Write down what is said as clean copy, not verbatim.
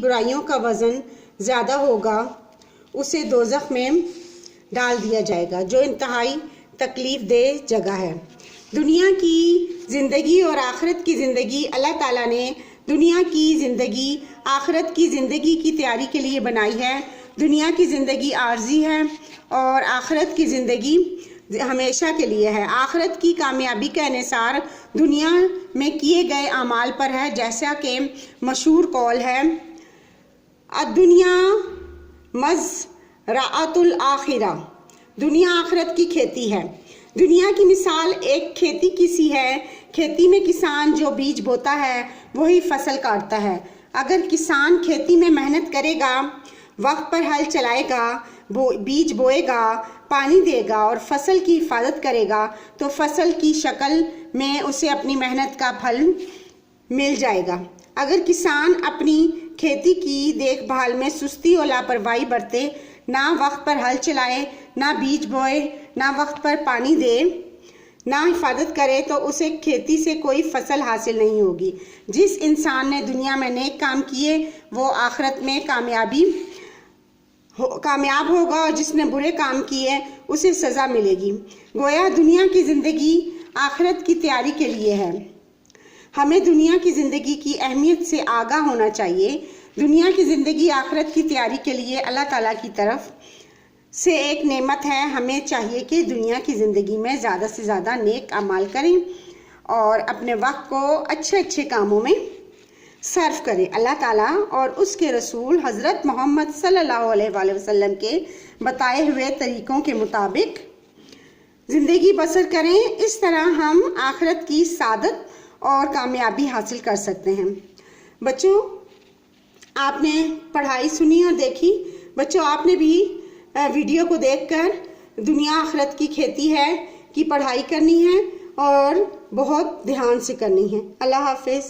برائیوں کا وزن زیادہ ہوگا اسے دوزخ میں ڈال دیا جائے گا، جو انتہائی تکلیف دہ جگہ ہے۔ دنیا کی زندگی اور آخرت کی زندگی اللہ تعالیٰ نے دنیا کی زندگی آخرت کی زندگی کی تیاری کے لیے بنائی ہے۔ دنیا کی زندگی عارضی ہے اور آخرت کی زندگی ہمیشہ کے لیے ہے۔ آخرت کی کامیابی کا انحصار دنیا میں کیے گئے اعمال پر ہے، جیسا کہ مشہور قول ہے الدنیا مزرعۃ الآخرہ، دنیا آخرت کی کھیتی ہے۔ دنیا کی مثال ایک کھیتی کی سی ہے۔ کھیتی میں کسان جو بیج بوتا ہے وہی فصل کاٹتا ہے۔ اگر کسان کھیتی میں محنت کرے گا، وقت پر ہل چلائے گا، بیج بوئے گا، پانی دے گا اور فصل کی حفاظت کرے گا تو فصل کی شکل میں اسے اپنی محنت کا پھل مل جائے گا۔ اگر کسان اپنی کھیتی کی دیکھ بھال میں سستی اور لاپرواہی برتے، نہ وقت پر ہل چلائے، نہ بیج بوئے، نہ وقت پر پانی دے، نہ حفاظت کرے تو اسے کھیتی سے کوئی فصل حاصل نہیں ہوگی۔ جس انسان نے دنیا میں نیک کام کیے وہ آخرت میں کامیاب ہوگا، اور جس نے برے کام کیے اسے سزا ملے گی۔ گویا دنیا کی زندگی آخرت کی تیاری کے لیے ہے۔ ہمیں دنیا کی زندگی کی اہمیت سے آگاہ ہونا چاہیے۔ دنیا کی زندگی آخرت کی تیاری کے لیے اللہ تعالیٰ کی طرف سے ایک نعمت ہے۔ ہمیں چاہیے کہ دنیا کی زندگی میں زیادہ سے زیادہ نیک اعمال کریں اور اپنے وقت کو اچھے کاموں میں صرف کریں۔ اللہ تعالیٰ اور اس کے رسول حضرت محمد صلی اللہ علیہ وآلہ وسلم کے بتائے ہوئے طریقوں کے مطابق زندگی بسر کریں۔ اس طرح ہم آخرت کی سعادت اور کامیابی حاصل کر سکتے ہیں۔ بچوں، آپ نے پڑھائی سنی اور دیکھی۔ بچوں، آپ نے بھی ویڈیو کو دیکھ کر دنیا آخرت کی کھیتی ہے کی پڑھائی کرنی ہے اور بہت دھیان سے کرنی ہے۔ اللہ حافظ۔